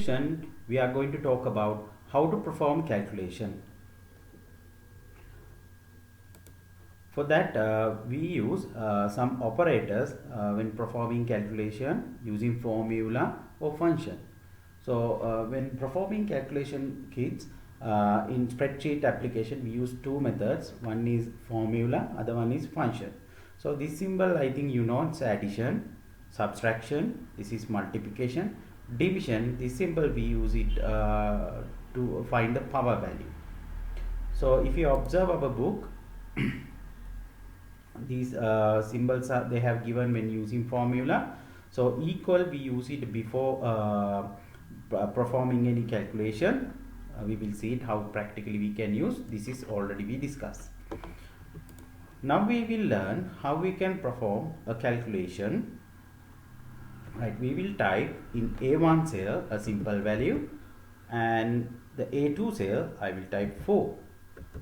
session, we are going to talk about how to perform calculation. For that, we use some operators when performing calculation using formula or function. So, when performing calculation, kids, in spreadsheet application, we use two methods. One is formula, other one is function. So, this symbol, I think you know, it's addition, subtraction, this is multiplication, division. This symbol we use it to find the power value. So, if you observe our book, these symbols are they have given when using formula. So equal, we use it before performing any calculation. We will see it how practically we can use. This is already we discussed. Now we will learn how we can perform a calculation. Right, we will type in A1 cell a simple value, and the A2 cell I will type 4.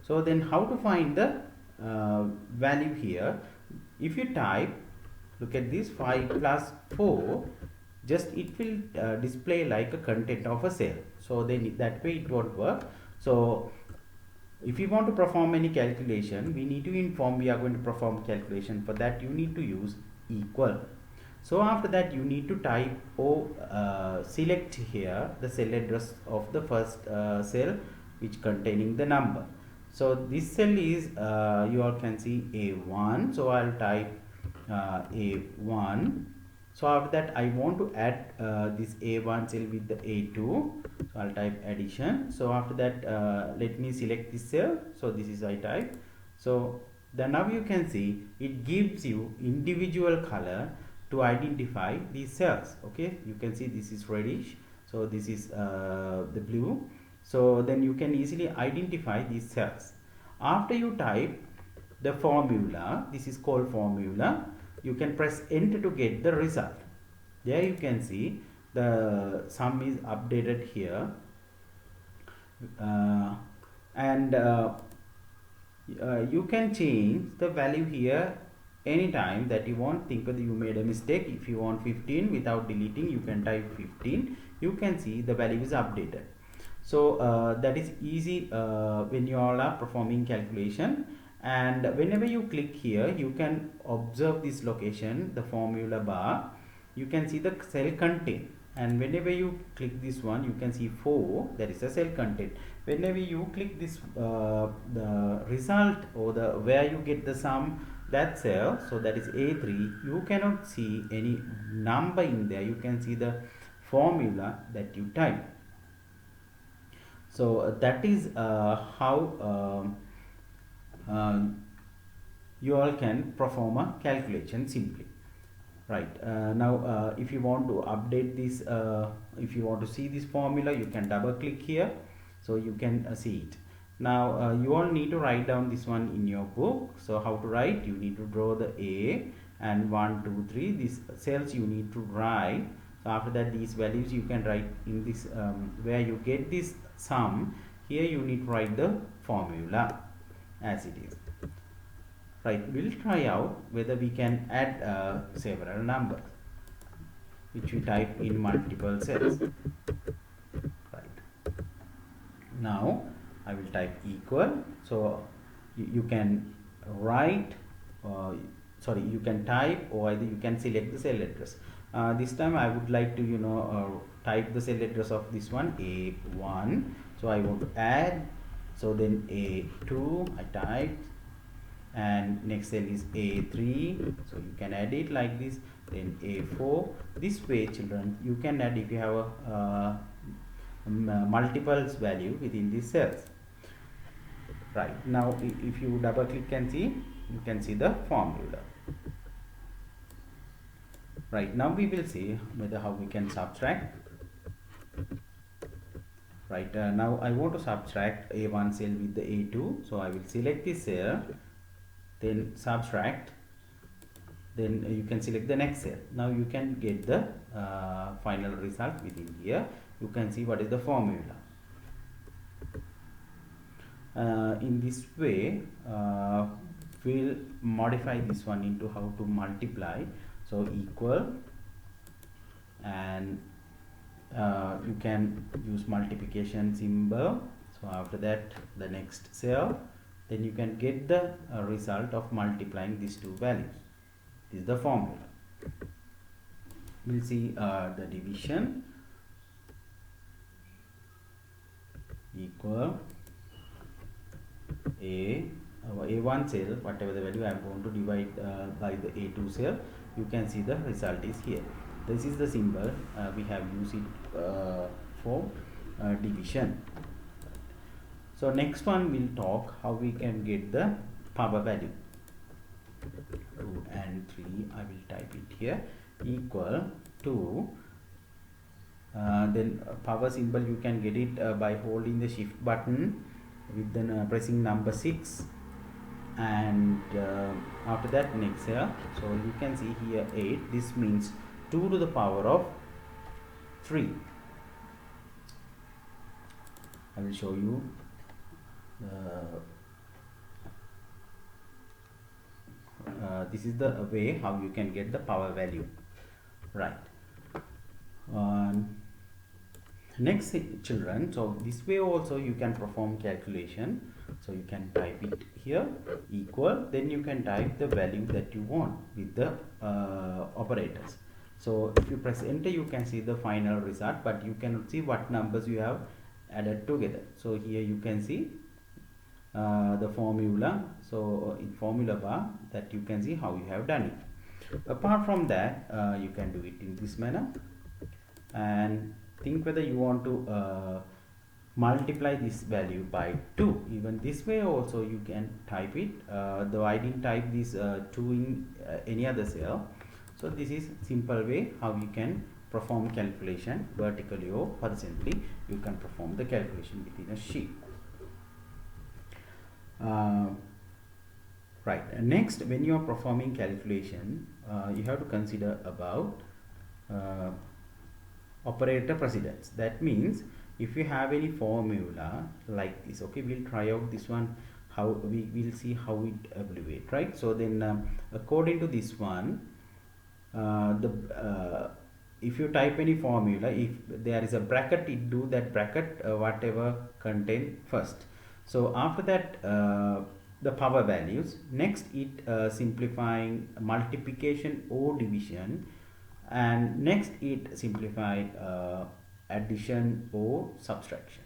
So then how to find the value here? If you type, look at this, 5 plus 4, just it will display like a content of a cell. So then that way it won't work. So if you want to perform any calculation, we need to inform we are going to perform calculation. For that you need to use equal. So after that you need to type or select here the cell address of the first cell which containing the number. So this cell is you all can see A1. So I'll type A1. So after that I want to add this A1 cell with the A2. So I'll type addition. So after that let me select this cell. So this is I type. So then now you can see it gives you individual color to identify these cells. Okay, you can see this is reddish, so this is the blue. So then you can easily identify these cells. After you type the formula, this is called formula, you can press enter to get the result. There you can see the sum is updated here, and you can change the value here anytime that you want. Think that you made a mistake. If you want 15 without deleting, you can type 15. You can see the value is updated. So that is easy when you all are performing calculation. And whenever you click here, you can observe this location, the formula bar. You can see the cell content, and whenever you click this one, you can see 4, that is a cell content. Whenever you click this the result or the where you get the sum, that cell, so that is A3, you cannot see any number in there. You can see the formula that you type. So that is how you all can perform a calculation simply. Right, now if you want to update this, if you want to see this formula, you can double click here, so you can see it. Now you all need to write down this one in your book. So how to write? You need to draw the A and 1 2 3 these cells you need to write. So after that these values you can write in this where you get this sum. Here you need to write the formula as it is. Right, we'll try out whether we can add several numbers which we type in multiple cells. Right, now I will type equal. So you can write sorry, you can type, or either you can select the cell address. This time I would like to type the cell address of this one, A1. So I want to add, so then A2 I typed, and next cell is A3, so you can add it like this, then A4. This way children you can add if you have a multiples value within these cells. Right, now if you double click and see, you can see the formula. Right, now we will see whether how we can subtract. Right, now I want to subtract A1 cell with the A2, so I will select this cell, then subtract, then you can select the next cell. Now you can get the final result within here. You can see what is the formula. In this way we'll modify this one into how to multiply. So equal, and you can use multiplication symbol. So after that, the next cell, then you can get the result of multiplying these two values. This is the formula. We'll see the division equal A1 cell, whatever the value I am going to divide by the A2 cell. You can see the result is here. This is the symbol we have used it for division. So next one we'll talk how we can get the power value. 2 and 3, I will type it here, equal to then power symbol you can get it by holding the shift button with then pressing number 6, and after that next here, so you can see here 8. This means 2 to the power of 3. I will show you this is the way how you can get the power value, right? Next, children, so this way also you can perform calculation. So you can type it here, equal, then you can type the value that you want with the operators. So if you press enter, you can see the final result, but you cannot see what numbers you have added together. So here you can see the formula. So in formula bar, that you can see how you have done it. Apart from that, you can do it in this manner, and think whether you want to multiply this value by 2. Even this way also you can type it, though I didn't type this 2 in any other cell. So this is simple way how you can perform calculation vertically or horizontally. You can perform the calculation within a sheet. Right, next, when you are performing calculation, you have to consider about operator precedence. That means if you have any formula like this, okay, we'll try out this one, how we will see how it evaluate, right? So then according to this one, if you type any formula, if there is a bracket, it do that bracket whatever contain first. So after that, the power values. Next, it simplifying multiplication or division, and next it simplified addition or subtraction.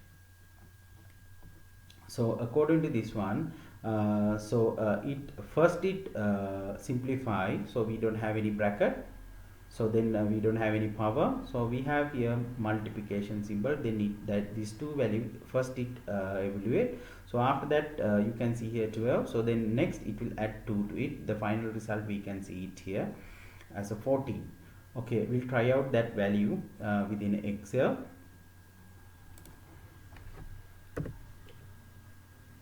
So according to this one, it simplify, so we don't have any bracket, so then we don't have any power, so we have here multiplication symbol, then that these two value first it evaluate. So after that, you can see here 12, so then next it will add 2 to it. The final result we can see it here as a 14. Okay, we'll try out that value within Excel.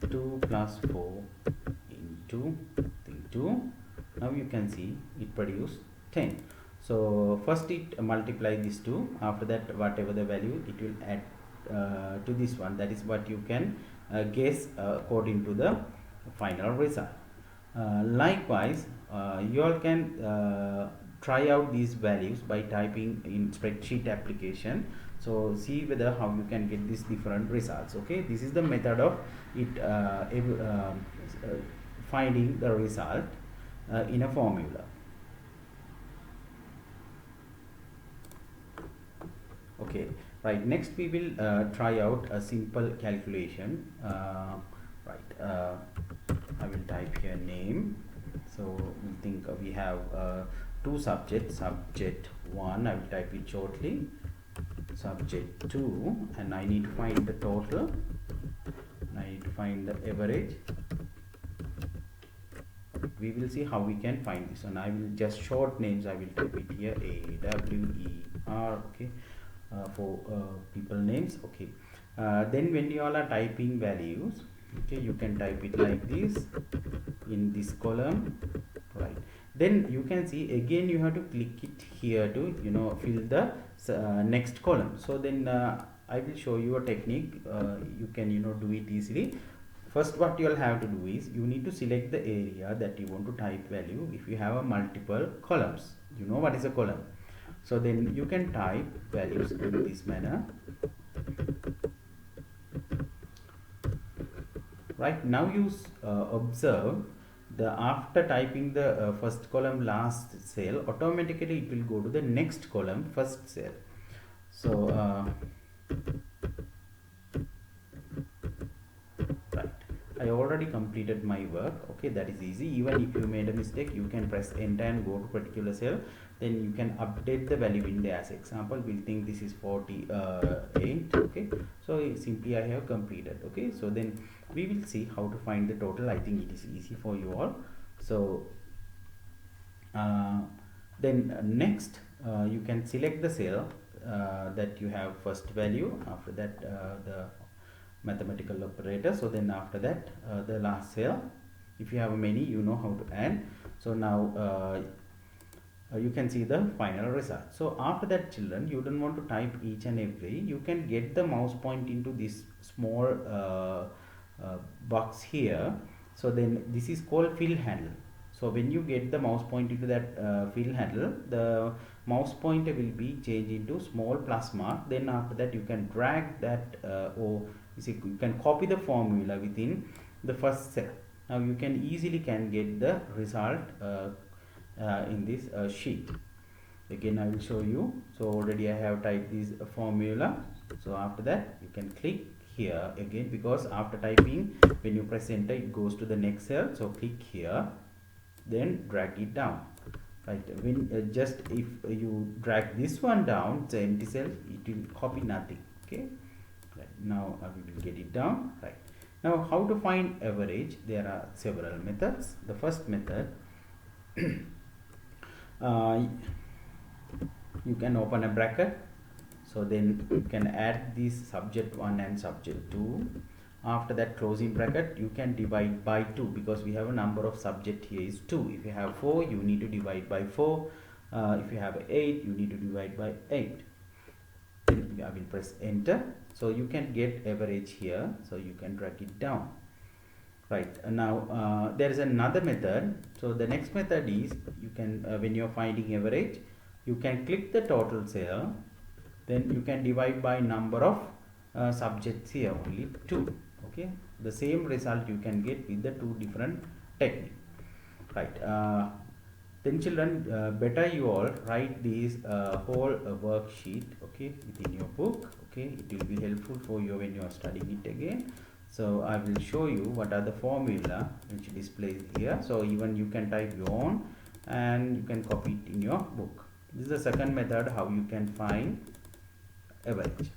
2 plus 4 into 2. Now you can see it produced 10. So first it multiply these two. After that, whatever the value, it will add to this one. That is what you can guess according to the final result. Likewise, you all can try out these values by typing in spreadsheet application. So see whether how you can get these different results. Okay, this is the method of it finding the result in a formula. Okay, right, next we will try out a simple calculation. I will type here name. So we think we have two subjects, subject 1, I will type it shortly, subject 2, and I need to find the total, I need to find the average. We will see how we can find this, and I will just short names, I will type it here AWER, okay, for people names. Okay, then when you all are typing values, okay, you can type it like this in this column, right? Then you can see again you have to click it here to fill the next column. So then I will show you a technique. You can do it easily. First, what you will have to do is you need to select the area that you want to type value. If you have a multiple columns, you know what is a column. So then you can type values in this manner. Right, now you observe the after typing the first column last cell, automatically it will go to the next column first cell. So right, I already completed my work. Okay, that is easy. Even if you made a mistake, you can press enter and go to particular cell, then you can update the value in there. As example, we'll think this is 48. Okay, so simply I have completed. Okay, so then we will see how to find the total. I think it is easy for you all. So then next you can select the cell that you have first value, after that the mathematical operator. So then after that the last cell. If you have many, you know how to add. So now you can see the final result. So after that, children, you don't want to type each and every, you can get the mouse point into this small box here. So then this is called fill handle. So when you get the mouse point into that fill handle, the mouse pointer will be changed into small plus mark. Then after that you can drag that or you can copy the formula within the first cell. Now you can easily get the result in this sheet. Again I will show you. So already I have typed this formula. So after that you can click here again, because after typing, when you press enter, it goes to the next cell. So click here, then drag it down. Right, when just if you drag this one down, the empty cell, it will copy nothing. Okay, right, now we will get it down. Right, now how to find average? There are several methods. The first method, you can open a bracket. So then you can add this subject 1 and subject 2. After that, closing bracket, you can divide by 2, because we have a number of subject here is 2. If you have 4, you need to divide by 4. If you have 8, you need to divide by 8. Then I will press enter. So you can get average here. So you can drag it down. Right, now there is another method. So the next method is, you can when you are finding average, you can click the total cell, then you can divide by number of subjects here, only 2. Okay, the same result you can get with the 2 different technique. Right, then children, better you all write this whole worksheet, okay, within your book. Okay, it will be helpful for you when you are studying it again. So I will show you what are the formula which displays here. So even you can type your own and you can copy it in your book. This is the second method how you can find average.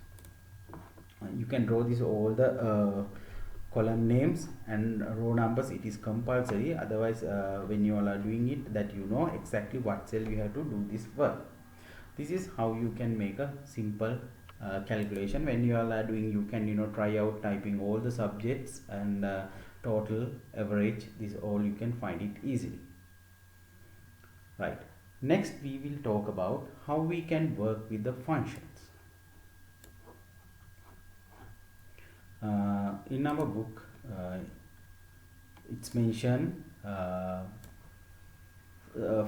You can draw this all the column names and row numbers. It is compulsory, otherwise when you all are doing it, that you know exactly what cell you have to do this work. This is how you can make a simple calculation. When you all are doing, you can try out typing all the subjects and total, average, this all you can find it easily. Right, next we will talk about how we can work with the functions. In our book it's mentioned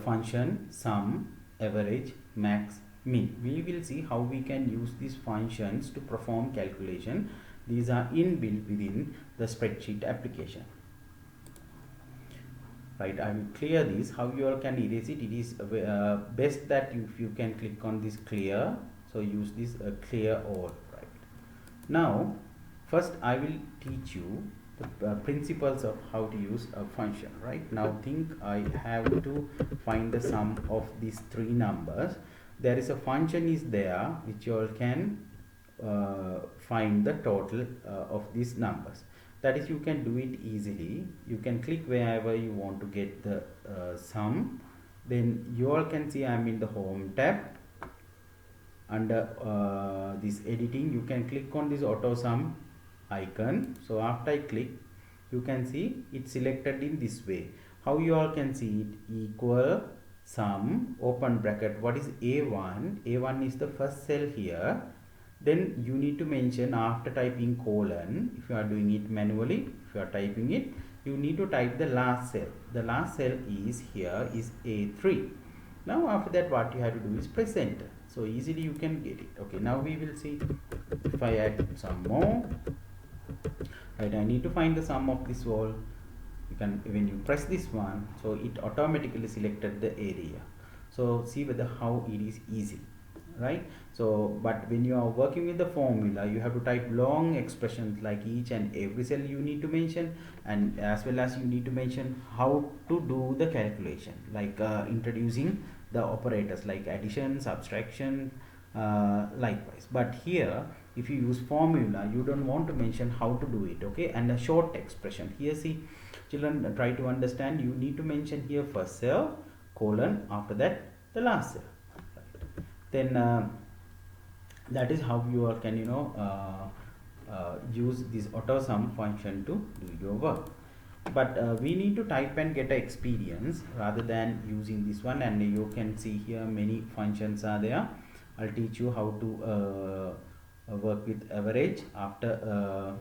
function sum, average, max, min. We will see how we can use these functions to perform calculation. These are inbuilt within the spreadsheet application. Right, I will clear this. How you all can erase it? It is best that if you can click on this clear. So use this clear all. Right, now first I will teach you the principles of how to use a function. Right, now think I have to find the sum of these 3 numbers. There is a function is there which you all can find the total of these numbers. That is, you can do it easily. You can click wherever you want to get the sum. Then you all can see I am in the home tab. Under this editing, you can click on this auto sum icon. So after I click, you can see it selected in this way. How you all can see it? Equal sum, open bracket, what is A1? A1 is the first cell here. Then you need to mention after typing colon. If you are doing it manually, if you are typing it, you need to type the last cell. The last cell is here is A3. Now after that, what you have to do is press enter. so easily you can get it. Okay, now we will see if I add some more. Right, I need to find the sum of this all. You can, when you press this one, so it automatically selected the area. So see whether how it is easy, right? So but when you are working with the formula, you have to type long expressions like each and every cell you need to mention, and as well as you need to mention how to do the calculation, like introducing the operators like addition, subtraction, likewise. But here if you use formula, you don't want to mention how to do it. Okay, and a short expression here, see children, try to understand, you need to mention here first cell, colon, after that the last cell, right? Then that is how you can use this auto sum function to do your work. But we need to type and get a experience rather than using this one, and you can see here many functions are there. I'll teach you how to work with average after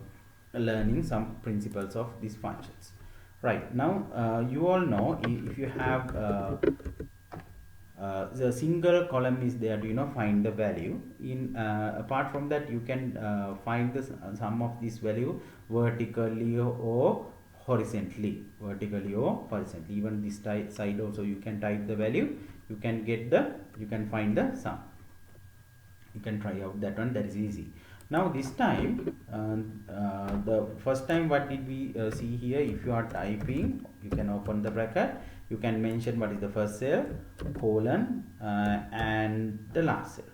learning some principles of these functions. Right, now you all know if you have the single column is there to find the value in, apart from that you can find the sum of this value vertically or horizontally. Even this side also you can type the value, you can find the sum. You can try out that one, that is easy. Now this time the first time what did we see here, if you are typing, you can open the bracket, you can mention what is the first cell, colon, and the last cell,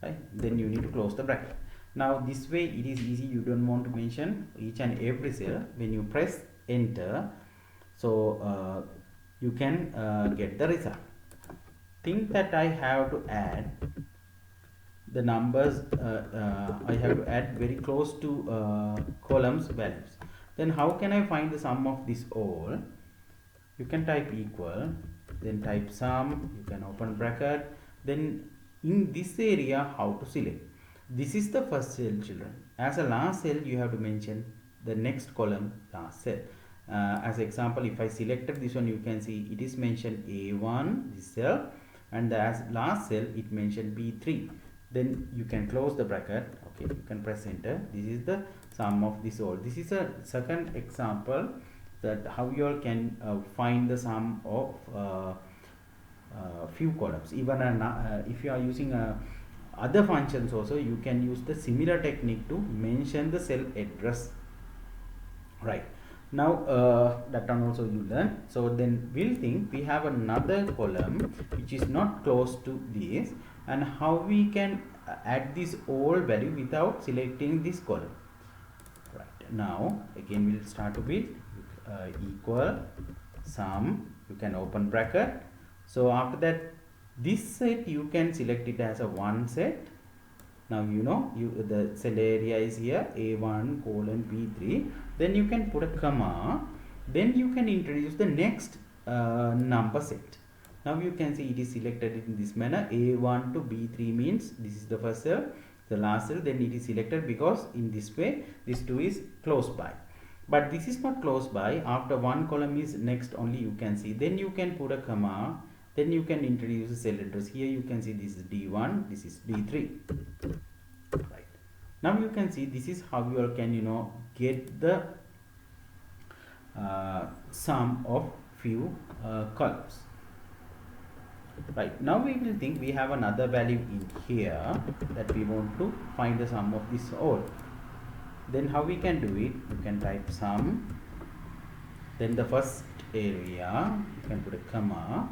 right? Then you need to close the bracket. Now this way it is easy, you don't want to mention each and every cell. When you press enter, so you can get the result. Think that I have to add the numbers, I have to add very close to columns values. Then how can I find the sum of this all? You can type equal, then type sum, you can open bracket, then in this area how to select. This is the first cell, children. As a last cell you have to mention the next column last cell. As example, if I selected this one, you can see it is mentioned A1 this cell, and as last cell it mentioned B3. Then you can close the bracket. Okay, you can press enter. This is the sum of this all. This is a second example that how you all can find the sum of few columns. Even if you are using other functions also, you can use the similar technique to mention the cell address, right? Now that one also you learn. So then we'll think we have another column which is not close to this, and how we can add this old value without selecting this column. Right, now again we'll start to build equal sum, you can open bracket. So after that this set you can select it as a one set. Now the cell area is here A1 colon B3, then you can put a comma, then you can introduce the next number set. Now you can see it is selected in this manner. A1 to B3 means this is the first cell, the last cell, then it is selected because in this way this 2 is close by. But this is not close by, after one column is next only you can see, then you can put a comma, then you can introduce a cell address. Here you can see this is D1, this is D3. Right, now you can see this is how you all can get the sum of few columns. Right, now we will think we have another value in here that we want to find the sum of this all. Then how we can do it? You can type sum, then the first area you can put a comma,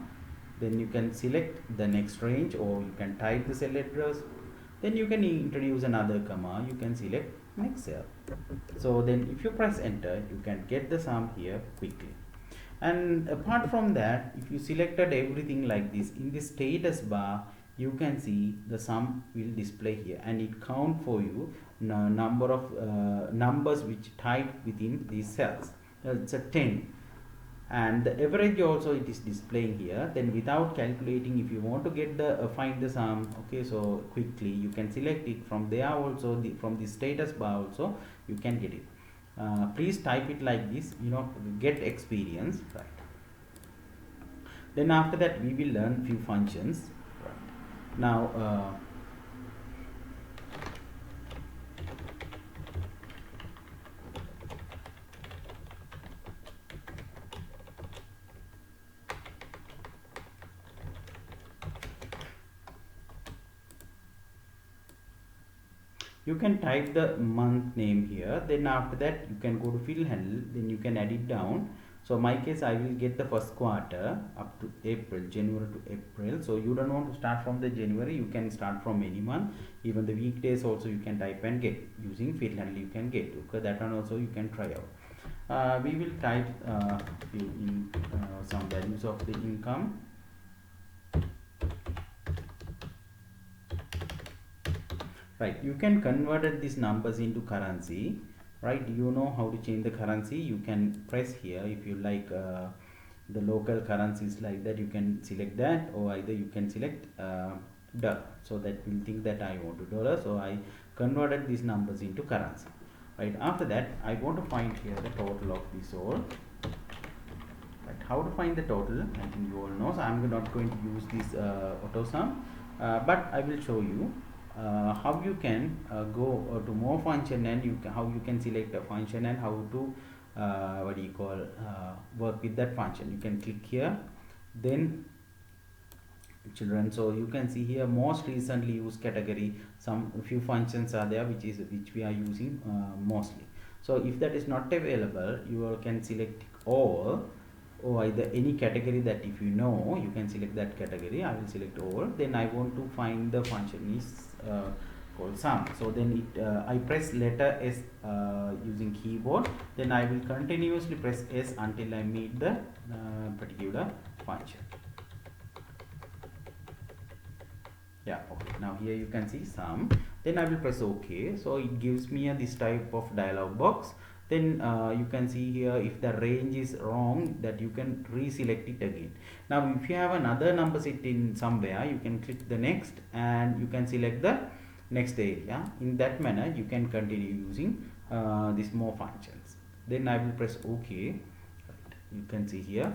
then you can select the next range, or you can type the cell address, then you can introduce another comma, you can select next cell. So then if you press enter, you can get the sum here quickly. And apart from that, if you selected everything like this, in the status bar you can see the sum will display here, and it count for you number of numbers which typed within these cells. It's a 10, and the average also it is displaying here. Then without calculating, if you want to get the find the sum, okay, so quickly you can select it from there also, from the status bar also you can get it. Please type it like this, get experience, right? Then after that we will learn few functions, right? Now you can type the month name here, then after that you can go to fill handle, then you can add it down. So my case, I will get the first quarter up to April, January to April. So you don't want to start from the January, you can start from any month. Even the weekdays also you can type and get using fill handle, you can get. Okay, that one also you can try out. We will type some values of the income. Right, you can convert these numbers into currency, right? You know how to change the currency. You can press here if you like the local currencies like that, you can select that, or either you can select dollar. So that will think that I want to dollar, so I converted these numbers into currency. Right, after that I want to find here the total of this all. Right, how to find the total, I think you all know, so I'm not going to use this auto sum, but I will show you how you can go to more function, and how you can select a function, and how to what do you call work with that function. You can click here, then children, so you can see here most recently used category, some few functions are there which we are using mostly. So if that is not available, you all can select all, or either any category that if you know, you can select that category. I will select all, then I want to find the function is called sum. So then I press letter S using keyboard, then I will continuously press S until I meet the particular function. Yeah, okay, now here you can see sum, then I will press OK. So it gives me this type of dialog box. Then you can see here, if the range is wrong, that you can reselect it again. Now if you have another number set in somewhere, you can click the next, and you can select the next area. In that manner you can continue using these more functions. Then I will press OK. You can see here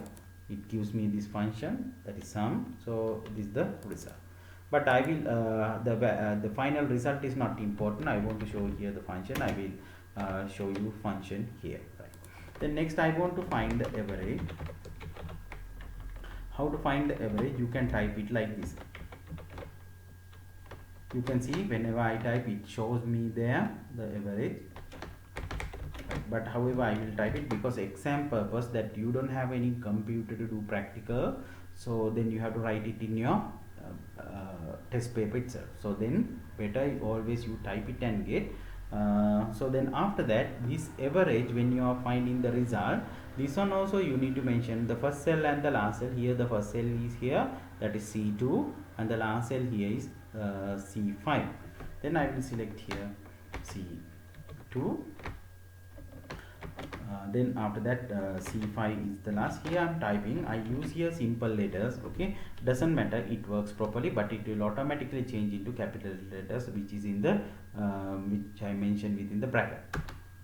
it gives me this function, that is sum. So this is the result, but I will the final result is not important. I want to show here the function. I will show you function here. Right, then next I want to find the average. How to find the average? You can type it like this. You can see whenever I type, it shows me there the average. But however, I will type it because exam purpose, that you don't have any computer to do practical, so then you have to write it in your test paper itself. So then better always you type it and get. So then after that, this average, when you are finding the result, this one also you need to mention the first cell and the last cell. Here the first cell is here, that is C2, and the last cell here is C5. Then I will select here C2. Then after that C5 is the last. Here I'm typing, I use here simple letters. Okay, doesn't matter, it works properly, but it will automatically change into capital letters, which is in the which I mentioned within the bracket.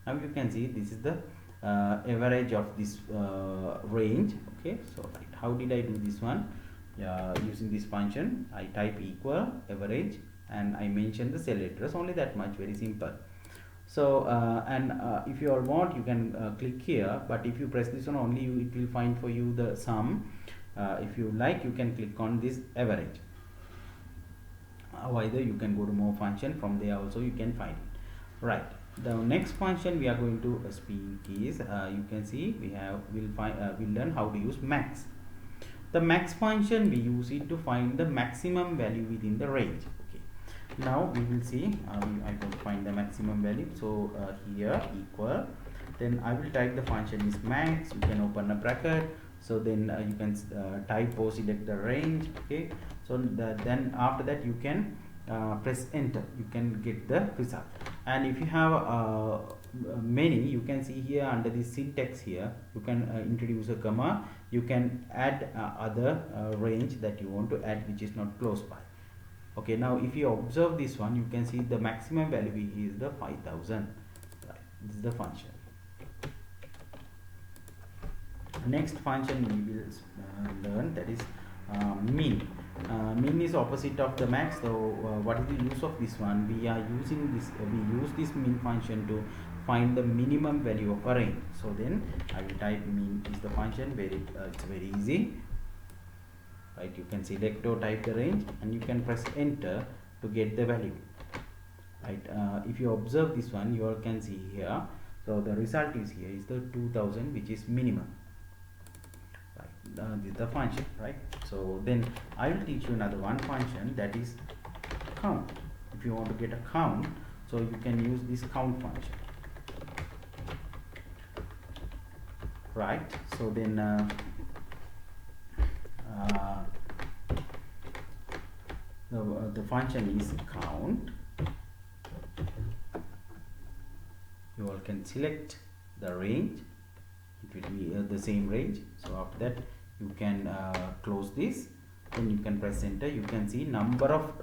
Now you can see this is the average of this range. Okay, so right, how did I do this one? Using this function, I type equal average, and I mention the cell address, only that much, very simple. So if you all want, you can click here, but if you press this one only, it will find for you the sum. If you like, you can click on this average, or either you can go to more function, from there also you can find it. Right, the next function we are going to speak is you can see we'll learn how to use max. The max function, we use it to find the maximum value within the range. Now we will see, I will find the maximum value. So here equal, then I will type the function is max. You can open a bracket, so then you can type or select the range. Okay, so then after that you can press enter, you can get the result. And if you have many, you can see here under the syntax here, you can introduce a comma, you can add other range that you want to add, which is not close by. Okay, now if you observe this one, you can see the maximum value is the 5000. Right, this is the function. Next function we will learn, that is min. Min is opposite of the max. So what is the use of this one? We are using this. We use this min function to find the minimum value of a range. So then I will type min is the function. It's very easy, right? You can select or type the range, and you can press enter to get the value, right? If you observe this one, you all can see here. So the result is here is the 2000, which is minimum. This is the function, right? So then I will teach you another one function, that is count. If you want to get a count, so you can use this count function, right? So then the function is count. You all can select the range. It will be the same range. So after that you can close this, then you can press enter. You can see number of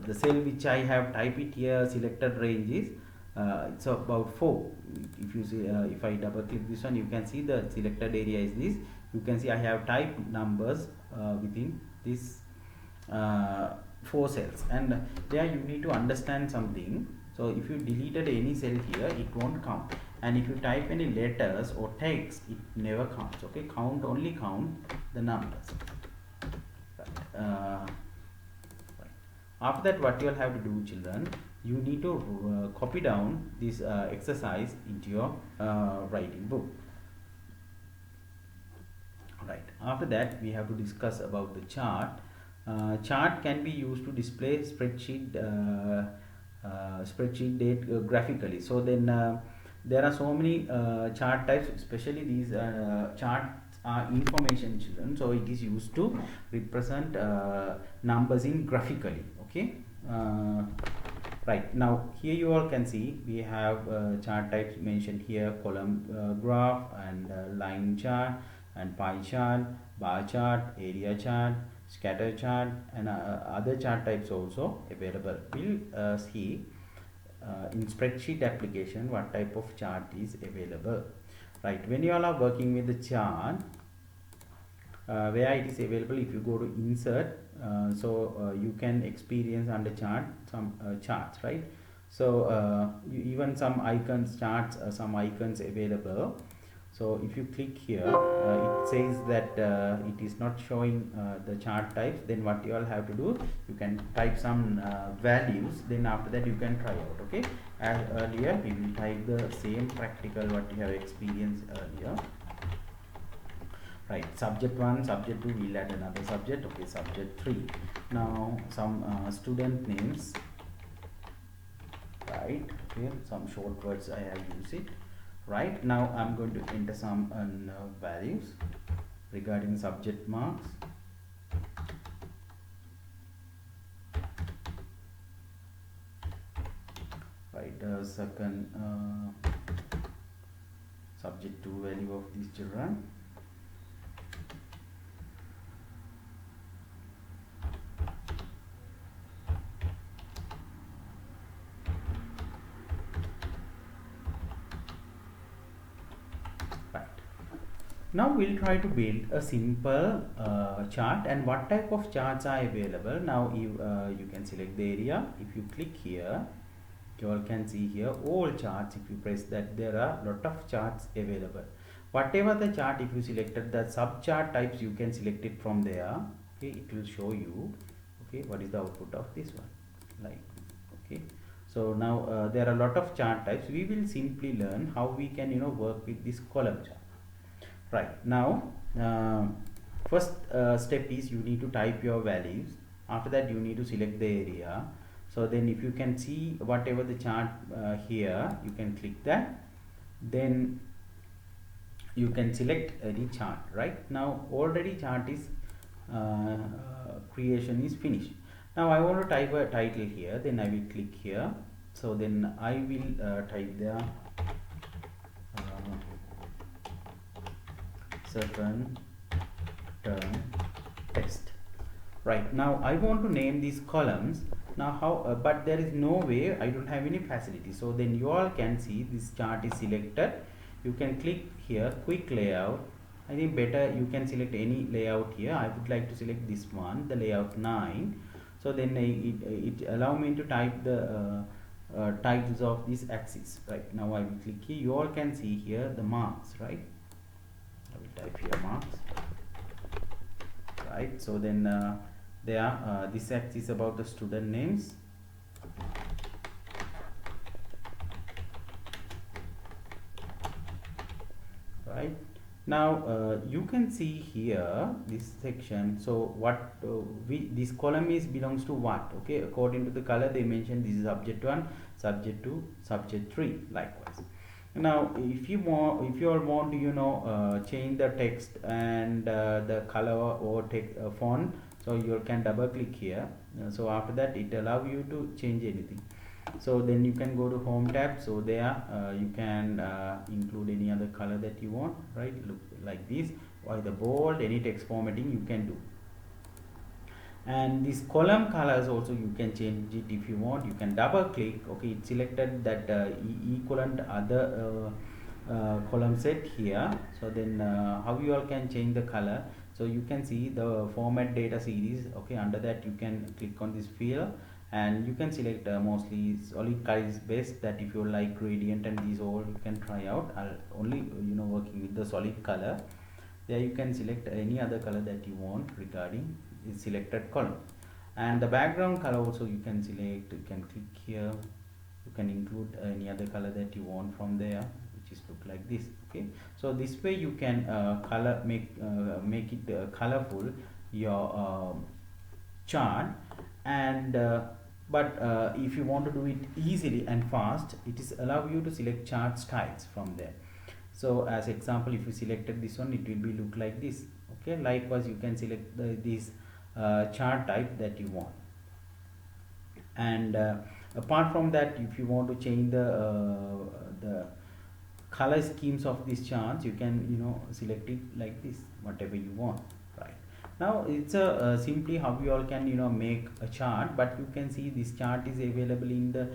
the cell which I have typed it here, selected range is it's about 4. If you see if I double click this one, you can see the selected area is this. You can see I have typed numbers within this 4 cells, and there you need to understand something. So if you deleted any cell here, it won't count, and if you type any letters or text, it never counts. Okay, only count the numbers. Right. After that, what you will have to do, children, you need to copy down this exercise into your writing book. Right. After that, we have to discuss about the chart. Chart can be used to display spreadsheet data graphically. So then there are so many chart types, especially these charts are information, children. So it is used to represent numbers in graphically. Okay. Right, now here you all can see we have chart types mentioned here: column graph, and line chart, and pie chart, bar chart, area chart, scatter chart, and other chart types also available. We'll see in spreadsheet application what type of chart is available. Right, when you all are working with the chart, where it is available, if you go to insert, you can experience under chart some charts, right? So even some icons, charts, some icons available. So if you click here, it says that it is not showing the chart types. Then what you all have to do, you can type some values, then after that you can try out. Okay, as earlier we will type the same practical what you have experienced earlier. Right, subject 1, subject 2, we'll add another subject. Okay, subject 3. Now some student names, right? Okay, some short words I have used it. Right, now I'm going to enter some values regarding subject marks. Right, second subject 2 value of these children. Now we'll try to build a simple chart, and what type of charts are available. Now you can select the area. If you click here, you all can see here all charts. If you press that, there are lot of charts available. Whatever the chart, if you selected the sub chart types, you can select it from there. Okay, it will show you okay what is the output of this one, like okay. So now there are a lot of chart types. We will simply learn how we can work with this column chart. Right, now first step is you need to type your values. After that you need to select the area. So then if you can see whatever the chart here, you can click that, then you can select any chart. Right, now already chart is creation is finished. Now I want to type a title here, then I will click here. So then I will type there certain term text. Right, now I want to name these columns. Now how but there is no way, I don't have any facility. So then you all can see this chart is selected. you can click here quick layout. I think better you can select any layout here. I would like to select this one, the layout 9. So then it allow me to type the titles of this axis. Right, now I will click here. You all can see here the marks, right? I will type here marks, right? So then this axis is about the student names, right? Now you can see here this section. So what this column is belongs to what? Okay, according to the color they mentioned this is subject 1, subject 2, subject 3, likewise. Now if you all want to change the text and the color or text font, so you can double click here. So after that it allow you to change anything. So then you can go to home tab. So there you can include any other color that you want, right? Look like this, or the bold, any text formatting you can do. And these column colors also you can change it if you want. You can double click. Okay, it selected that equivalent other column set here. So then how you all can change the color? So you can see the format data series. Okay, under that you can click on this field and you can select mostly solid color is best. That if you like gradient and these all you can try out. I'll only working with the solid color. There you can select any other color that you want regarding is selected column. And the background color also you can select. You can click here, you can include any other color that you want from there, which is look like this. Okay, so this way you can color make it colorful your chart. And but if you want to do it easily and fast, it is allow you to select chart styles from there. So as example, if you selected this one, it will be look like this. Okay, likewise you can select this chart type that you want. And apart from that, if you want to change the color schemes of these charts, you can select it like this, whatever you want. Right, now it's a simply how you all can make a chart. But you can see this chart is available in the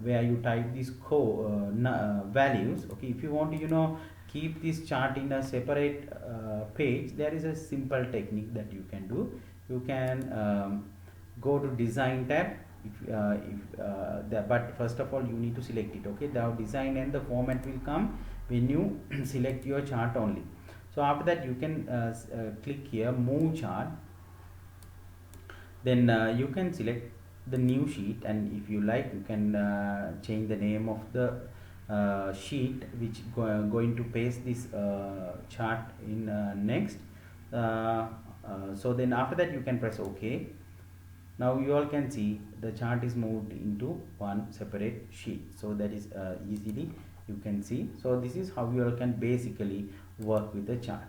where you type these values. Okay, if you want to keep this chart in a separate page, there is a simple technique that you can do. You can go to design tab. But first of all you need to select it. Okay, the design and the format will come when you select your chart only. So after that you can click here move chart. Then you can select the new sheet, and if you like you can change the name of the sheet which going to paste this chart in next. So then after that you can press OK. Now you all can see the chart is moved into one separate sheet. So that is easily you can see. So this is how you all can basically work with the chart.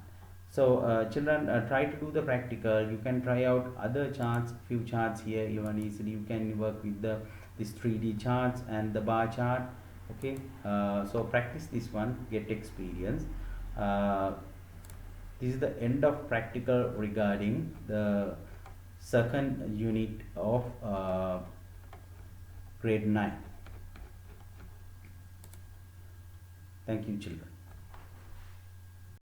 So children, try to do the practical. You can try out other charts, few charts here even easily. You can work with this 3D charts and the bar chart. Okay, so practice this one, get experience. This is the end of practical regarding the second unit of grade 9. Thank you, children.